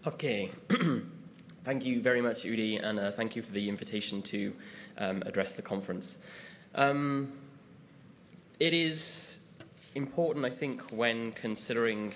Okay. Thank you very much, Udi, and thank you for the invitation to address the conference. It is important, I think, when considering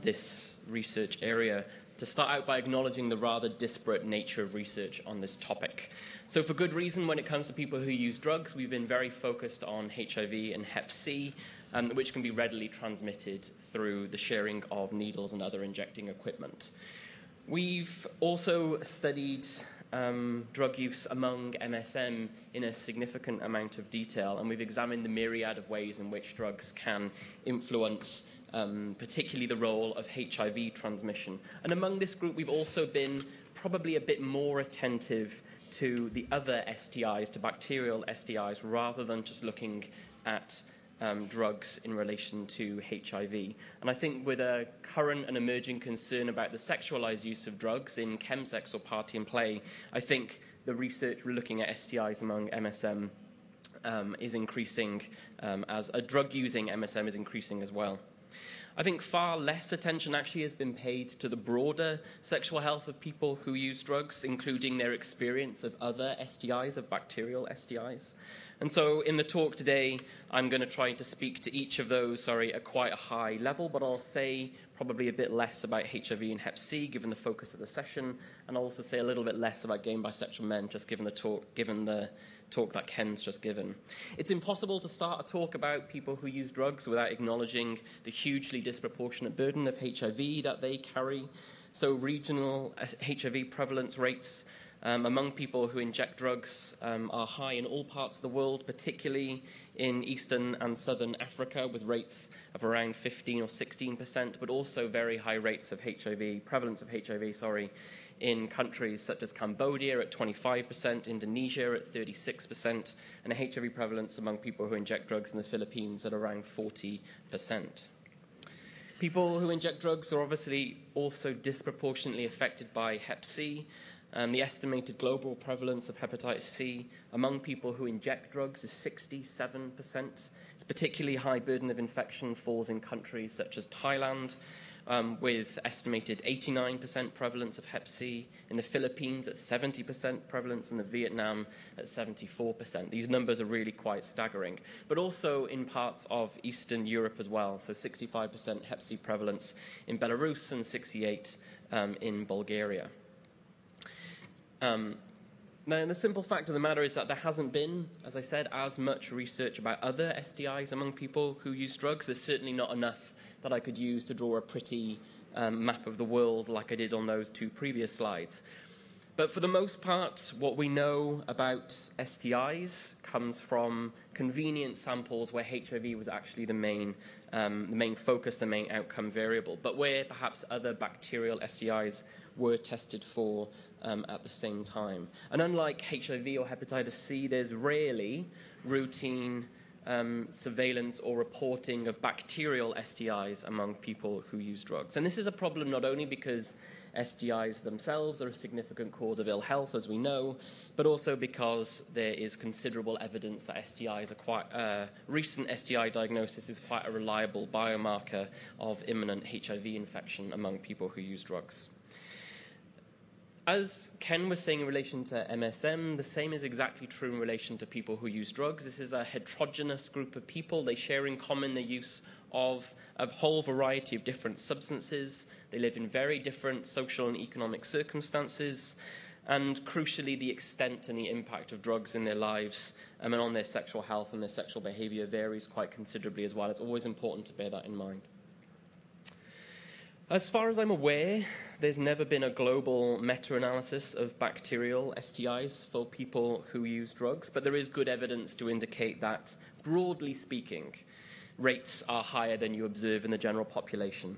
this research area to start out by acknowledging the rather disparate nature of research on this topic. So for good reason, when it comes to people who use drugs, we've been very focused on HIV and Hep C, which can be readily transmitted through the sharing of needles and other injecting equipment. We've also studied drug use among MSM in a significant amount of detail, and we've examined the myriad of ways in which drugs can influence particularly the role of HIV transmission. And among this group, we've also been probably a bit more attentive to the other STIs, to bacterial STIs, rather than just looking at drugs in relation to HIV. And I think with a current and emerging concern about the sexualized use of drugs in chemsex or party and play, I think the research looking at STIs among MSM is increasing as a drug-using MSM is increasing as well. I think far less attention actually has been paid to the broader sexual health of people who use drugs, including their experience of other STIs, of bacterial STIs. And so in the talk today, I'm going to try to speak to each of those, at quite a high level, but I'll say probably a bit less about HIV and Hep C, given the focus of the session, and I'll also say a little bit less about gay and bisexual men, just given the talk that Ken's just given. It's impossible to start a talk about people who use drugs without acknowledging the hugely disproportionate burden of HIV that they carry. So regional HIV prevalence rates among people who inject drugs are high in all parts of the world, particularly in Eastern and Southern Africa, with rates of around 15 or 16%, but also very high rates of prevalence of HIV, in countries such as Cambodia at 25%, Indonesia at 36%, and a HIV prevalence among people who inject drugs in the Philippines at around 40%. People who inject drugs are obviously also disproportionately affected by Hep C. The estimated global prevalence of hepatitis C among people who inject drugs is 67%. It's particularly high burden of infection falls in countries such as Thailand, with estimated 89% prevalence of Hep C, in the Philippines at 70% prevalence, and the Vietnam at 74%. These numbers are really quite staggering, but also in parts of Eastern Europe as well, so 65% Hep C prevalence in Belarus and 68% in Bulgaria. Now, the simple fact of the matter is that there hasn't been, as I said, as much research about other STIs among people who use drugs. There's certainly not enough that I could use to draw a pretty map of the world like I did on those two previous slides. But for the most part, what we know about STIs comes from convenient samples where HIV was actually the main focus, the main outcome variable, but where perhaps other bacterial STIs were tested for at the same time. And unlike HIV or hepatitis C, there's rarely routine surveillance or reporting of bacterial STIs among people who use drugs. And this is a problem not only because STIs themselves are a significant cause of ill health, as we know, but also because there is considerable evidence that STIs are quite recent STI diagnosis is quite a reliable biomarker of imminent HIV infection among people who use drugs. As Ken was saying in relation to MSM, the same is exactly true in relation to people who use drugs. This is a heterogeneous group of people. They share in common the use of a whole variety of different substances. They live in very different social and economic circumstances. And crucially, the extent and the impact of drugs in their lives and on their sexual health and their sexual behavior varies quite considerably as well. It's always important to bear that in mind. As far as I'm aware, there's never been a global meta-analysis of bacterial STIs for people who use drugs, but there is good evidence to indicate that, broadly speaking, rates are higher than you observe in the general population.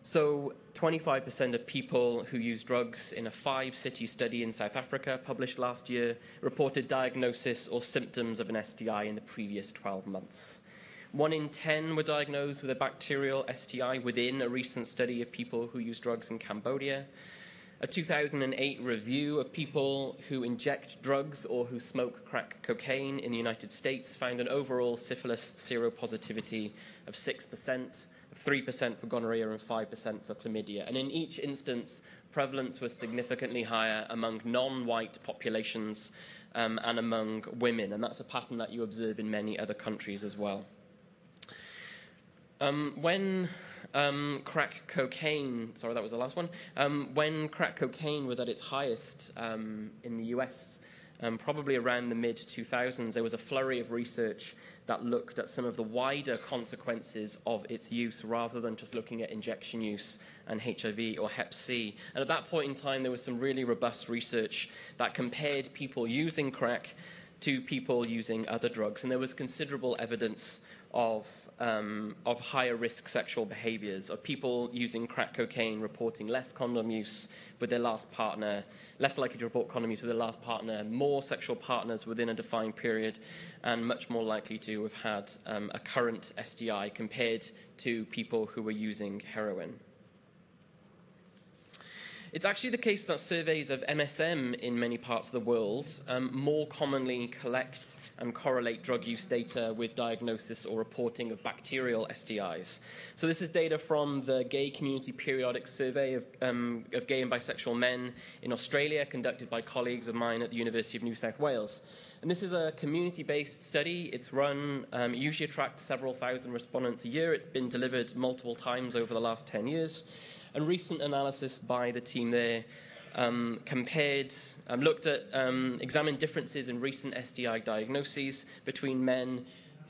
So 25% of people who use drugs in a 5-city study in South Africa published last year reported diagnosis or symptoms of an STI in the previous 12 months. 1 in 10 were diagnosed with a bacterial STI within a recent study of people who use drugs in Cambodia. A 2008 review of people who inject drugs or who smoke crack cocaine in the United States found an overall syphilis seropositivity of 6%, 3% for gonorrhea and 5% for chlamydia. And in each instance, prevalence was significantly higher among non-white populations and among women. And that's a pattern that you observe in many other countries as well. When crack cocaine, sorry, that was the last one. When crack cocaine was at its highest in the US, probably around the mid-2000s, there was a flurry of research that looked at some of the wider consequences of its use rather than just looking at injection use and HIV or Hep C. And at that point in time, there was some really robust research that compared people using crack to people using other drugs. And there was considerable evidence of higher risk sexual behaviors, of people using crack cocaine reporting less condom use with their last partner, less likely to report condom use with their last partner, more sexual partners within a defined period, and much more likely to have had a current STI compared to people who were using heroin. It's actually the case that surveys of MSM in many parts of the world more commonly collect and correlate drug use data with diagnosis or reporting of bacterial STIs. So this is data from the Gay Community Periodic Survey of gay and bisexual men in Australia, conducted by colleagues of mine at the University of New South Wales. And this is a community-based study. It's run, usually attracts several thousand respondents a year. It's been delivered multiple times over the last 10 years. And recent analysis by the team there examined differences in recent STI diagnoses between men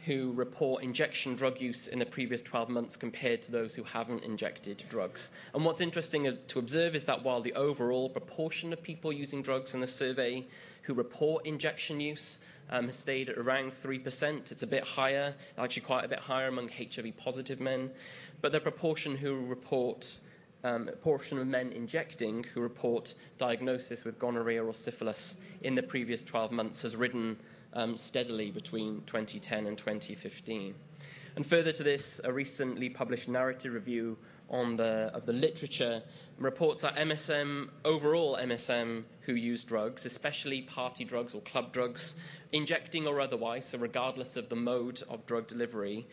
who report injection drug use in the previous 12 months compared to those who haven't injected drugs. And what's interesting to observe is that while the overall proportion of people using drugs in the survey who report injection use has stayed at around 3%, it's a bit higher, actually quite a bit higher among HIV-positive men, but the proportion of men injecting who report diagnosis with gonorrhea or syphilis in the previous 12 months has risen steadily between 2010 and 2015. And further to this, a recently published narrative review of the literature reports that overall MSM who use drugs, especially party drugs or club drugs, injecting or otherwise, so regardless of the mode of drug delivery,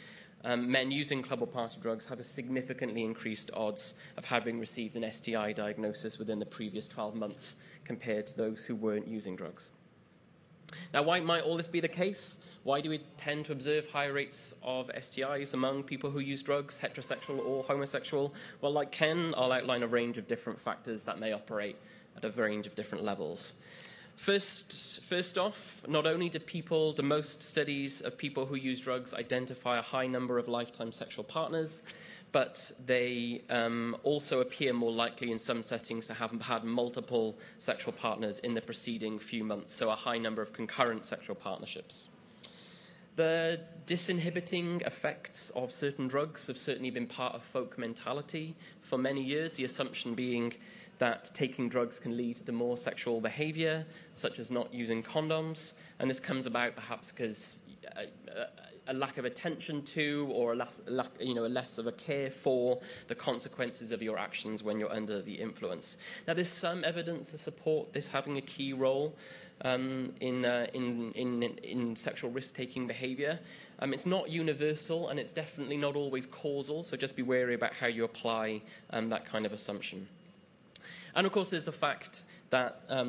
men using club or party drugs have a significantly increased odds of having received an STI diagnosis within the previous 12 months compared to those who weren't using drugs. Now, why might all this be the case? Why do we tend to observe high rates of STIs among people who use drugs, heterosexual or homosexual? Well, like Ken, I'll outline a range of different factors that may operate at a range of different levels. First off, not only do most studies of people who use drugs identify a high number of lifetime sexual partners, but they also appear more likely in some settings to have had multiple sexual partners in the preceding few months, so a high number of concurrent sexual partnerships. The disinhibiting effects of certain drugs have certainly been part of folk mentality for many years, the assumption being that taking drugs can lead to more sexual behavior, such as not using condoms, and this comes about perhaps because a lack of attention to or less of a care for the consequences of your actions when you're under the influence. Now, there's some evidence to support this having a key role in sexual risk-taking behavior. It's not universal, and it's definitely not always causal, so just be wary about how you apply that kind of assumption. And of course, there's the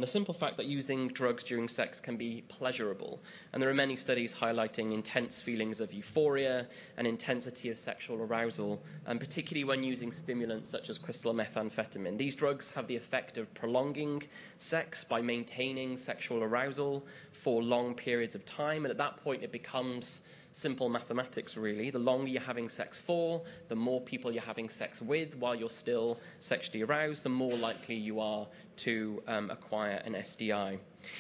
simple fact that using drugs during sex can be pleasurable. And there are many studies highlighting intense feelings of euphoria and intensity of sexual arousal, and particularly when using stimulants such as crystal methamphetamine. These drugs have the effect of prolonging sex by maintaining sexual arousal for long periods of time, and at that point it becomes simple mathematics, really. The longer you're having sex for, the more people you're having sex with while you're still sexually aroused, the more likely you are to acquire an STI.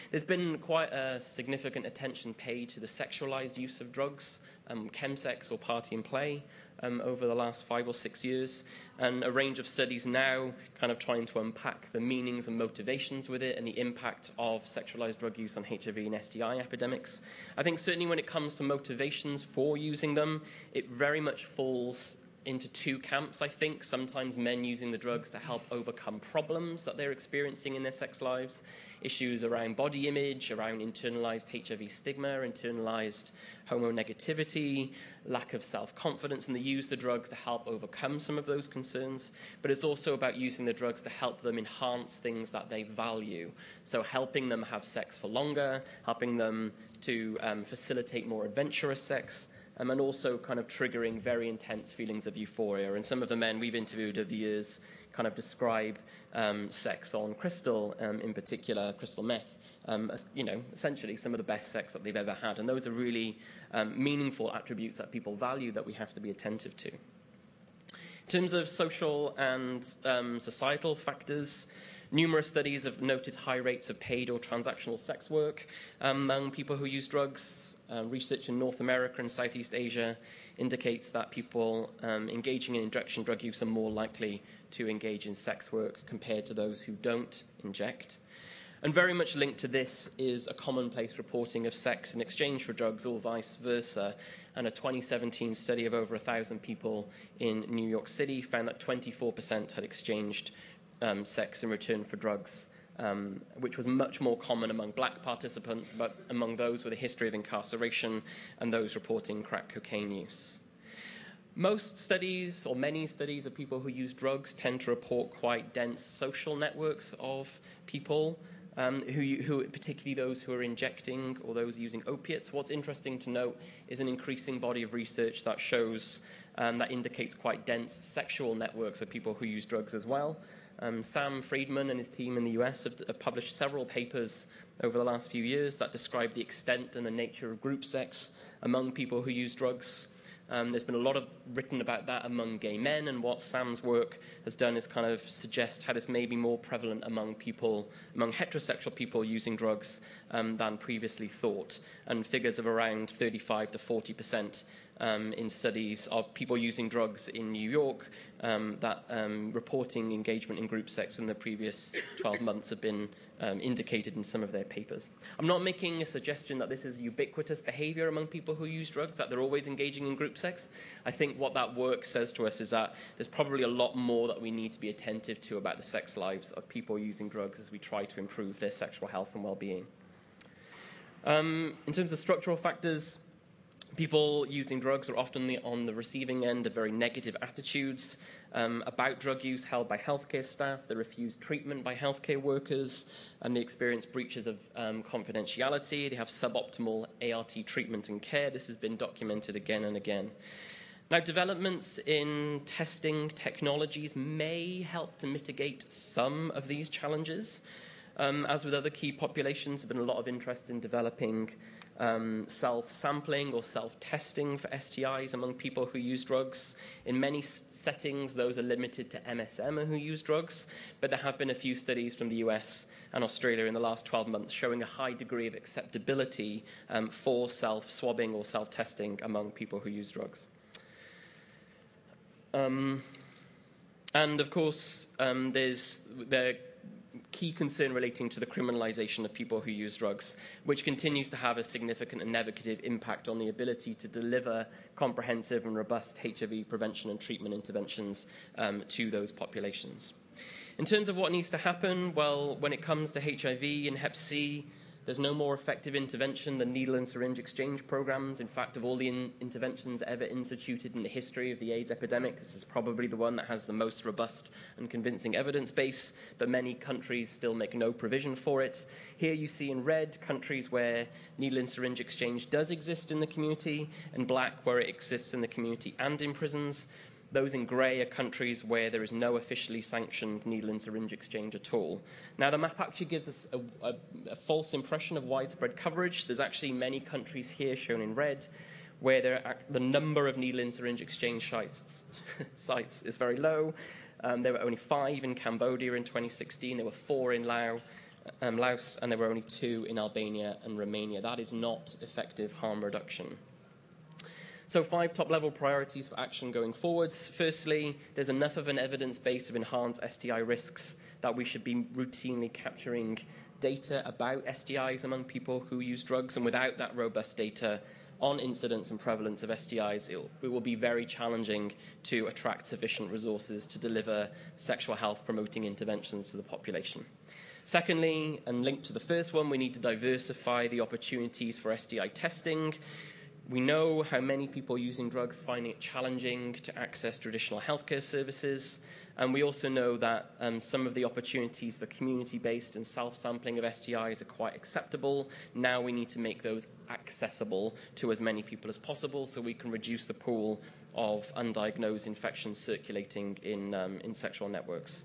There's been quite a significant attention paid to the sexualized use of drugs, chemsex or party and play, over the last 5 or 6 years, and a range of studies now kind of trying to unpack the meanings and motivations with it and the impact of sexualized drug use on HIV and STI epidemics. I think certainly when it comes to motivations for using them, it very much falls into two camps, I think. Sometimes men using the drugs to help overcome problems that they're experiencing in their sex lives, issues around body image, around internalized HIV stigma, internalized homonegativity, lack of self-confidence, and they use the drugs to help overcome some of those concerns. But it's also about using the drugs to help them enhance things that they value. So helping them have sex for longer, helping them to facilitate more adventurous sex, and also kind of triggering very intense feelings of euphoria. And some of the men we've interviewed over the years kind of describe sex on crystal, in particular, crystal meth, as, you know, essentially some of the best sex that they've ever had. And those are really meaningful attributes that people value that we have to be attentive to. In terms of social and societal factors, numerous studies have noted high rates of paid or transactional sex work among people who use drugs. Research in North America and Southeast Asia indicates that people engaging in injection drug use are more likely to engage in sex work compared to those who don't inject. And very much linked to this is a commonplace reporting of sex in exchange for drugs or vice versa. And a 2017 study of over 1,000 people in New York City found that 24% had exchanged sex in return for drugs, which was much more common among black participants, but among those with a history of incarceration and those reporting crack cocaine use. Most studies, or many studies, of people who use drugs tend to report quite dense social networks of people, who particularly those who are injecting or those using opiates. What's interesting to note is an increasing body of research that shows that indicates quite dense sexual networks of people who use drugs as well. Sam Friedman and his team in the US have published several papers over the last few years that describe the extent and the nature of group sex among people who use drugs. There's been a lot written about that among gay men, and what Sam's work has done is kind of suggest how this may be more prevalent among heterosexual people using drugs than previously thought, and figures of around 35 to 40% in studies of people using drugs in New York that reporting engagement in group sex in the previous 12 months have been indicated in some of their papers. I'm not making a suggestion that this is ubiquitous behavior among people who use drugs, that they're always engaging in group sex. I think what that work says to us is that there's probably a lot more that we need to be attentive to about the sex lives of people using drugs as we try to improve their sexual health and well-being. In terms of structural factors, people using drugs are often on the receiving end of very negative attitudes about drug use held by healthcare staff. They refuse treatment by healthcare workers, and they experience breaches of confidentiality. They have suboptimal ART treatment and care. This has been documented again and again. Now, developments in testing technologies may help to mitigate some of these challenges. As with other key populations, there's been a lot of interest in developing self-sampling or self-testing for STIs among people who use drugs. In many settings, those are limited to MSM who use drugs, but there have been a few studies from the US and Australia in the last 12 months showing a high degree of acceptability for self-swabbing or self-testing among people who use drugs. And of course, there's the key concern relating to the criminalization of people who use drugs, which continues to have a significant and negative impact on the ability to deliver comprehensive and robust HIV prevention and treatment interventions to those populations. In terms of what needs to happen, well, when it comes to HIV and Hep C, there's no more effective intervention than needle and syringe exchange programs. In fact, of all the interventions ever instituted in the history of the AIDS epidemic, this is probably the one that has the most robust and convincing evidence base, but many countries still make no provision for it. Here you see in red countries where needle and syringe exchange does exist in the community, and black where it exists in the community and in prisons. Those in grey are countries where there is no officially sanctioned needle and syringe exchange at all. Now, the map actually gives us a false impression of widespread coverage. There's actually many countries here shown in red where the number of needle and syringe exchange sites is very low. There were only 5 in Cambodia in 2016. There were 4 in Laos, and there were only 2 in Albania and Romania. That is not effective harm reduction. So 5 top-level priorities for action going forwards. Firstly, there's enough of an evidence base of enhanced STI risks that we should be routinely capturing data about STIs among people who use drugs, and without that robust data, on incidence and prevalence of STIs, it will be very challenging to attract sufficient resources to deliver sexual health promoting interventions to the population. Secondly, and linked to the first one, we need to diversify the opportunities for STI testing. We know how many people using drugs find it challenging to access traditional healthcare services, and we also know that some of the opportunities for community-based and self-sampling of STIs are quite acceptable. Now we need to make those accessible to as many people as possible so we can reduce the pool of undiagnosed infections circulating in sexual networks.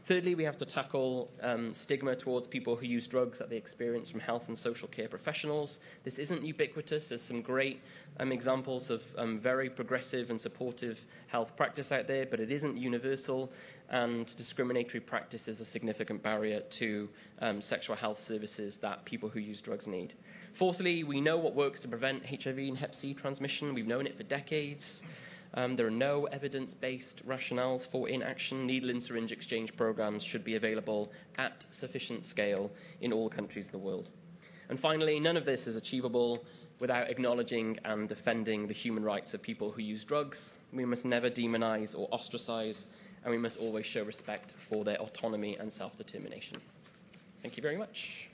Thirdly, we have to tackle stigma towards people who use drugs that they experience from health and social care professionals. This isn't ubiquitous. There's some great examples of very progressive and supportive health practice out there, but it isn't universal, and discriminatory practice is a significant barrier to sexual health services that people who use drugs need. Fourthly, we know what works to prevent HIV and Hep C transmission. We've known it for decades. There are no evidence-based rationales for inaction. Needle and syringe exchange programs should be available at sufficient scale in all countries of the world. And finally, none of this is achievable without acknowledging and defending the human rights of people who use drugs. We must never demonize or ostracize, and we must always show respect for their autonomy and self-determination. Thank you very much.